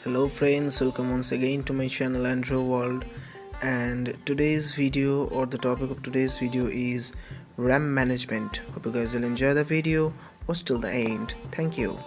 Hello friends, welcome once again to my channel Andrew World, and today's video or the topic of today's video is RAM management. Hope you guys will enjoy the video. Watch till the end. Thank you.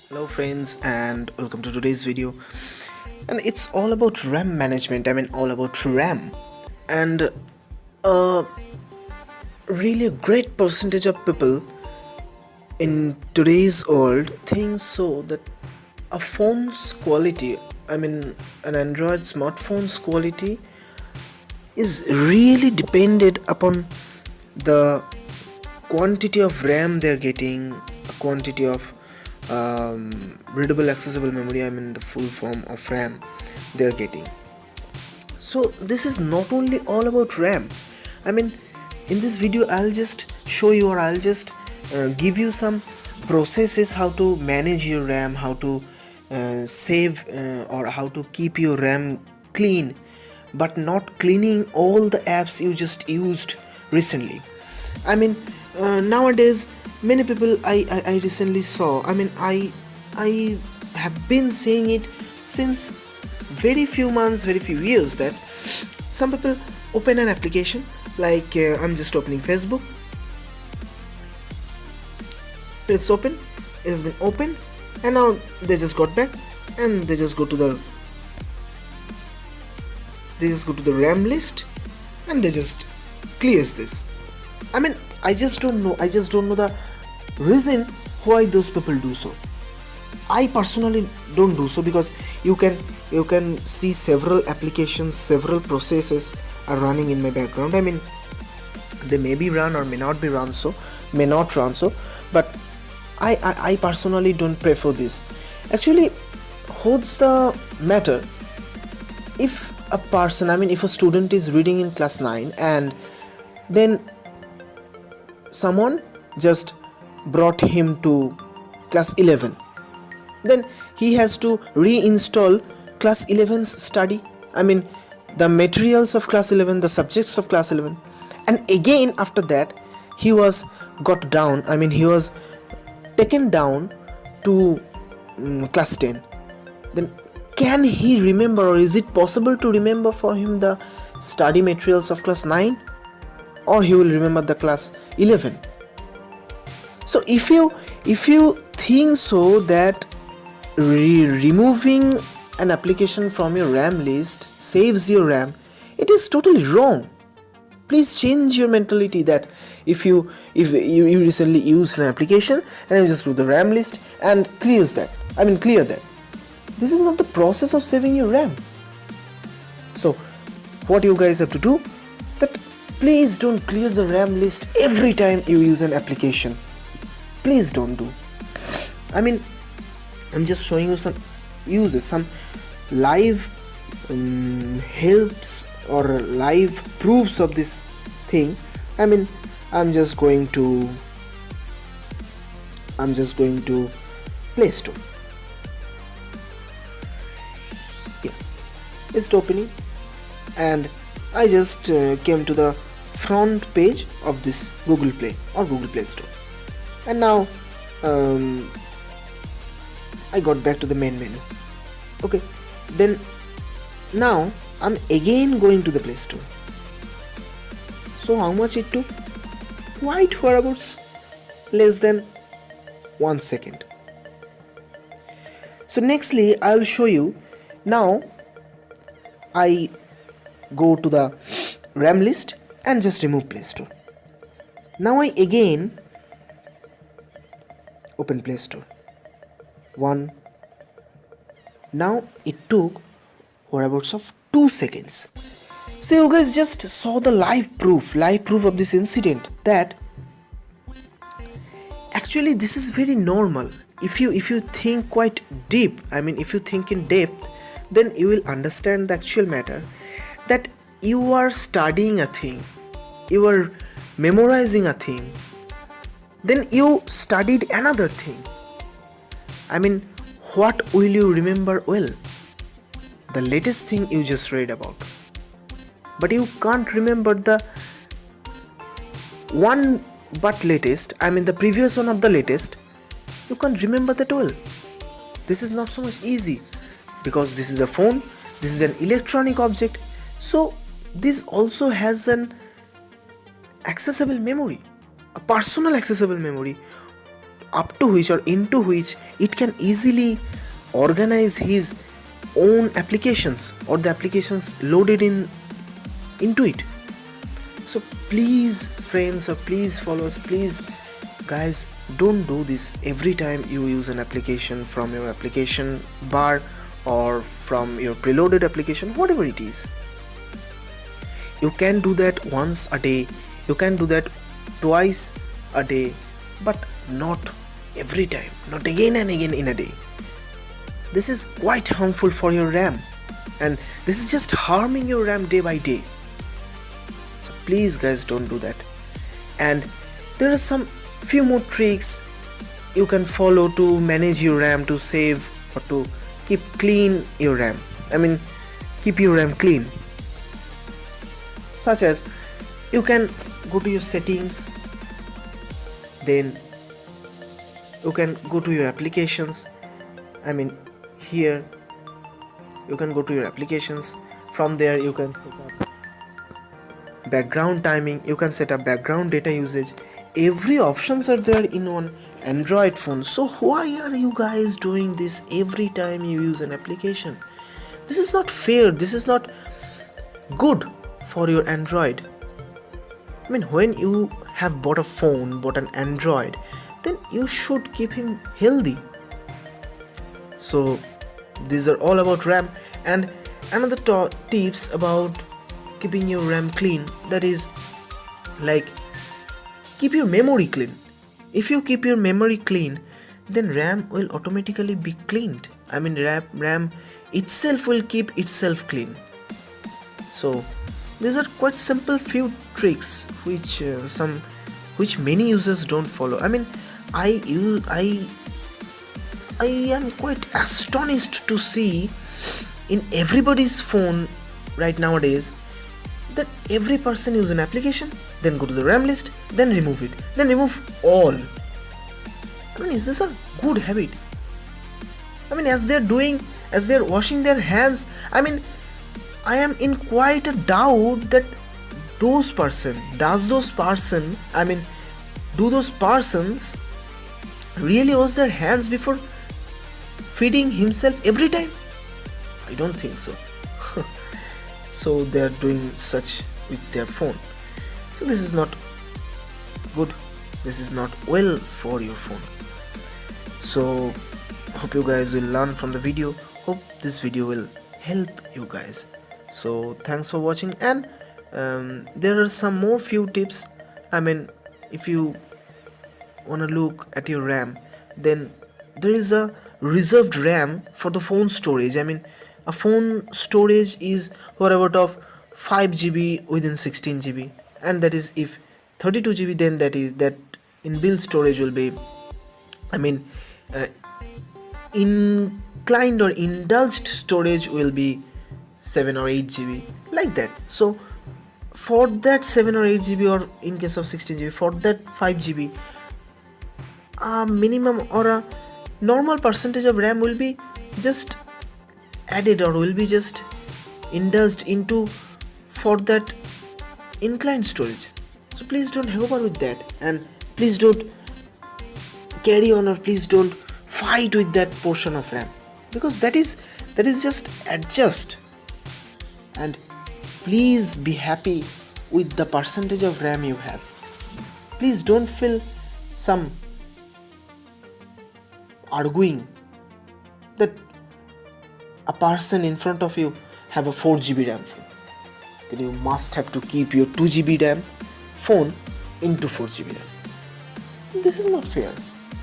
Hello friends and welcome to today's video, and it's all about RAM management. All about RAM, and a really great percentage of people in today's world think so that a phone's quality, an Android smartphone's quality is really dependent upon the quantity of RAM they're getting, a quantity of readable accessible memory, the full form of RAM they're getting. So this is not only all about RAM. In this video I'll just show you, or I'll just give you some processes how to manage your RAM, how to save or how to keep your RAM clean, but not cleaning all the apps you just used recently. Nowadays many people I recently saw, I have been saying it since very few months, very few years, that some people open an application like I'm just opening Facebook. It's open, it has been open, and now they just got back and they just go to the RAM list and they just clears this. I just don't know the reason why those people do so. I personally don't do so, because you can see several applications, several processes are running in my background. They may be run or may not run so, but I personally don't prefer this. Actually, what's the matter if a person, if a student is reading in class 9 and then someone just brought him to class 11, then he has to reinstall class 11's study, the materials of class 11, the subjects of class 11, and again after that he was taken down to class 10. Then can he remember, or is it possible to remember for him the study materials of class 9, or he will remember the class 11? So if you think so that removing an application from your RAM list saves your RAM, it is totally wrong. Please change your mentality that if you recently used an application and you just do the RAM list and clear that. This is not the process of saving your RAM. So what you guys have to do, that please don't clear the RAM list every time you use an application. Please don't do. I'm just showing you some uses, some live helps or live proofs of this thing. I'm just going to Play Store. Yeah, it's opening, and I just came to the front page of this Google Play or Google Play Store, and now I got back to the main menu. Okay, then now I'm again going to the Play Store. So how much it took? Quite for about less than 1 second. So nextly I'll show you. Now I go to the RAM list and just remove Play Store. Now I again open Play Store. 1. Now it took whereabouts of 2 seconds. So you guys just saw the live proof of this incident, that actually this is very normal. If you think quite deep, if you think in depth, then you will understand the actual matter, that you are studying a thing, you are memorizing a thing, then you studied another thing. I mean, what will you remember well? The latest thing you just read about. But you can't remember the one but latest, I mean the previous one of the latest. You can't remember that well. This is not so much easy because this is a phone, this is an electronic object. So this also has an accessible memory, a personal accessible memory, up to which or into which it can easily organize his own applications or the applications loaded into it. So please friends, or please followers, please guys, don't do this every time you use an application from your application bar or from your preloaded application, whatever it is. You can do that once a day, you can do that twice a day, but not every time, not again and again in a day. This is quite harmful for your RAM, and this is just harming your RAM day by day. So please guys, don't do that. And there are some few more tricks you can follow to manage your RAM, to save or to keep clean your RAM. I mean, keep your RAM clean. Such as, you can go to your settings, then you can go to your applications. I mean, here you can go to your applications. From there you can set up background timing, you can set up background data usage. Every options are there in one Android phone. So why are you guys doing this every time you use an application? This is not fair, this is not good for your Android. I mean, when you have bought a phone, bought an Android, then you should keep him healthy. So these are all about RAM. And another tips about keeping your RAM clean, that is like, keep your memory clean. If you keep your memory clean, then RAM will automatically be cleaned. I mean, RAM itself will keep itself clean. So these are quite simple few tricks which many users don't follow. I mean, I am quite astonished to see in everybody's phone right nowadays that every person use an application, then go to the RAM list, then remove it, then remove all. I mean, is this a good habit? I mean, as they're washing their hands, I mean, I am in quite a doubt that do those persons really wash their hands before feeding himself every time? I don't think so. So they are doing such with their phone. So this is not good, this is not well for your phone. So hope you guys will learn from the video, hope this video will help you guys. So thanks for watching. And there are some more few tips. I mean, if you want to look at your RAM, then there is a reserved RAM for the phone storage. I mean, a phone storage is whatever of 5 GB within 16 GB, and that is if 32 GB, then that inbuilt storage will be, I mean, inclined or indulged storage will be 7 or 8 GB, like that. So for that 7 or 8 GB, or in case of 16 GB, for that 5 GB, a minimum or a normal percentage of RAM will be just added or will be just indulged into for that inclined storage. So please don't hang over with that, and please don't carry on, or please don't fight with that portion of RAM, because that is just adjust. And please be happy with the percentage of RAM you have. Please don't feel some arguing that a person in front of you have a 4 GB RAM phone, then you must have to keep your 2 GB RAM phone into 4 GB RAM. This is not fair.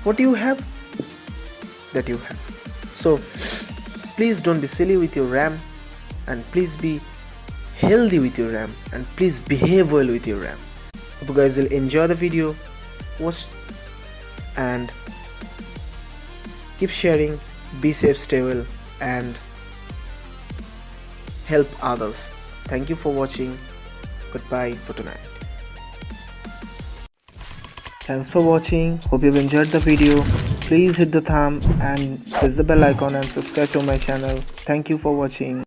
What you have, that you have. So please don't be silly with your RAM, and please be healthy with your RAM, and please behave well with your RAM. Hope you guys will enjoy the video. Watch and keep sharing, be safe, stay well, and help others. Thank you for watching. Goodbye for tonight. Thanks for watching. Hope you've enjoyed the video. Please hit the thumb and press the bell icon and subscribe to my channel. Thank you for watching.